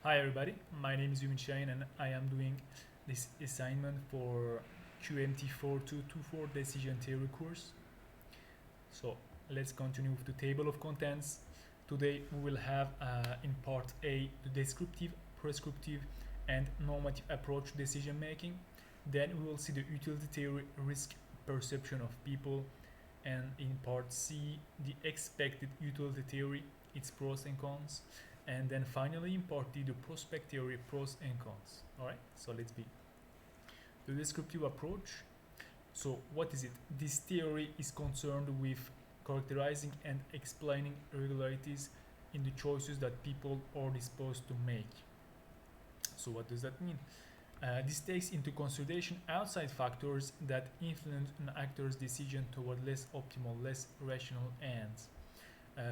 Hi everybody, my name is Yumin Shahin and I am doing this assignment for QMT 4224 Decision Theory course. So let's continue with the table of contents. Today we will have in part A the descriptive, prescriptive and normative approach to decision making. Then we will see the utility theory, risk perception of people, and in part C the expected utility theory, its pros and cons, and then finally in part D the prospect theory, pros and cons. Alright, so let's begin. The descriptive approach. So what is it? This theory is concerned with characterizing and explaining irregularities in the choices that people are disposed to make. So what does that mean? This takes into consideration outside factors that influence an actor's decision toward less optimal, less rational ends.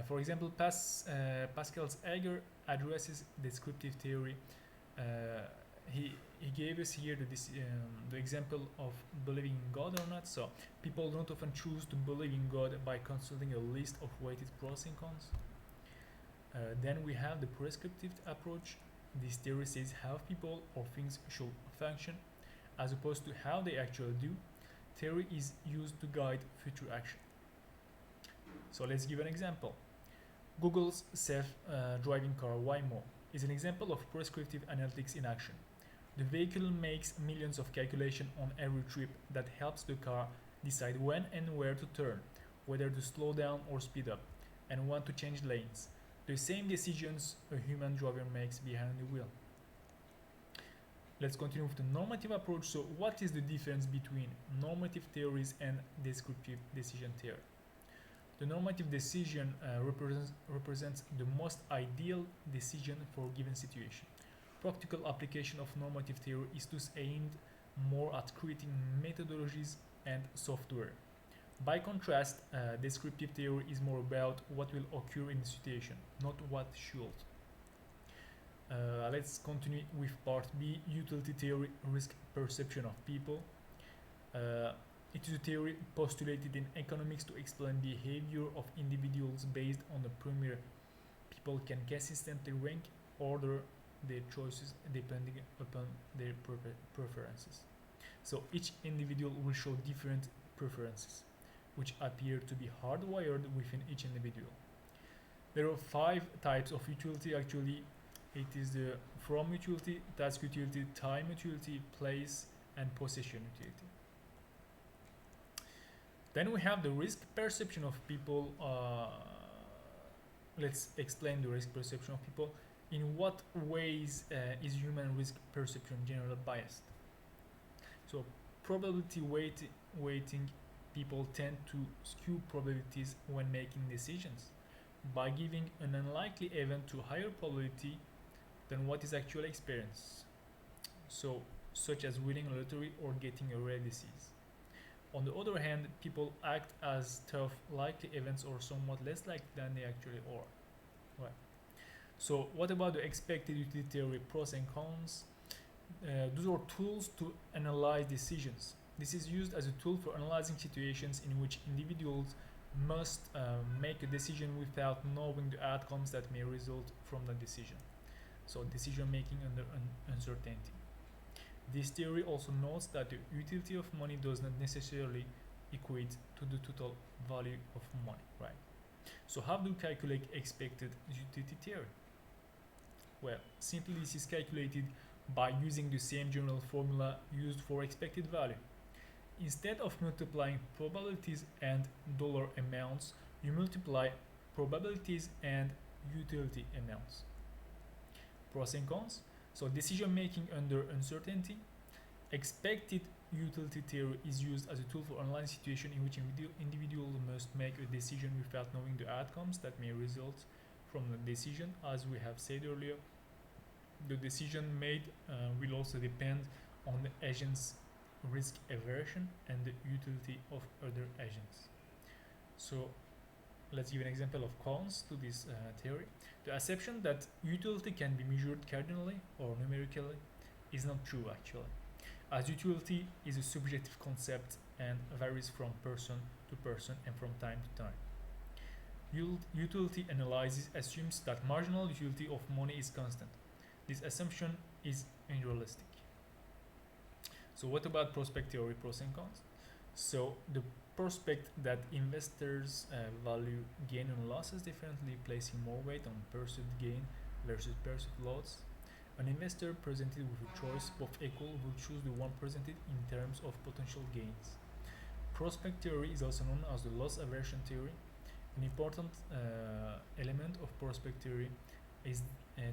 For example, Pascal's Egger addresses descriptive theory. Uh, he gave us here the example of believing in God or not. So people don't often choose to believe in God by consulting a list of weighted pros and cons. Then we have the prescriptive approach. This theory says how people or things should function as opposed to how they actually do. Theory is used to guide future action. So let's give an example. Google's self-driving car Waymo is an example of prescriptive analytics in action. The vehicle makes millions of calculations on every trip that helps the car decide when and where to turn, whether to slow down or speed up, and when to change lanes. The same decisions a human driver makes behind the wheel. Let's continue with the normative approach. So what is the difference between normative theories and descriptive decision theory? The normative decision represents the most ideal decision for a given situation. Practical application of normative theory is thus aimed more at creating methodologies and software. By contrast, descriptive theory is more about what will occur in the situation, not what should. Let's continue with part B, utility theory, risk perception of people. It is a theory postulated in economics to explain behavior of individuals based on the premise people can consistently rank order their choices depending upon their preferences. So each individual will show different preferences, which appear to be hardwired within each individual. There are 5 types of utility actually. It is the from utility, task utility, time utility, place, and possession utility. Then we have the risk perception of people. Let's explain the risk perception of people. In what ways is human risk perception generally biased? So probability weighting, people tend to skew probabilities when making decisions by giving an unlikely event to higher probability than what is actually experienced. So such as winning a lottery or getting a rare disease. On the other hand, people act as tough likely events or somewhat less likely than they actually are. Right. So what about the expected utility theory, pros and cons? Those are tools to analyze decisions. This is used as a tool for analyzing situations in which individuals must make a decision without knowing the outcomes that may result from the decision. So decision making under uncertainty. This theory also notes that the utility of money does not necessarily equate to the total value of money, right? So how do you calculate expected utility theory? Well, simply this is calculated by using the same general formula used for expected value. Instead of multiplying probabilities and dollar amounts, you multiply probabilities and utility amounts. Pros and cons. So decision making under uncertainty. Expected utility theory is used as a tool for analyzing situations in which individuals must make a decision without knowing the outcomes that may result from the decision. As we have said earlier, the decision made will also depend on the agent's risk aversion and the utility of other agents. So let's give an example of cons to this theory. The assumption that utility can be measured cardinally or numerically is not true actually, as utility is a subjective concept and varies from person to person and from time to time. Utility analysis assumes that marginal utility of money is constant. This assumption is unrealistic. So what about prospect theory pros and cons? So the prospect that investors value gain and losses differently, placing more weight on perceived gain versus perceived loss. An investor presented with a choice both equal will choose the one presented in terms of potential gains. Prospect theory is also known as the loss aversion theory. An important element of prospect theory is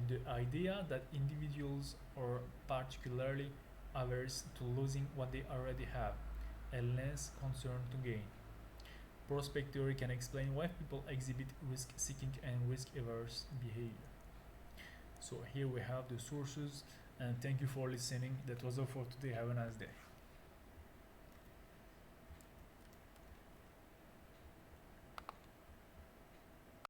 the idea that individuals are particularly averse to losing what they already have and less concerned to gain. Prospect theory can explain why people exhibit risk seeking and risk averse behavior. So here we have the sources, and thank you for listening. That was all for today. Have a nice day.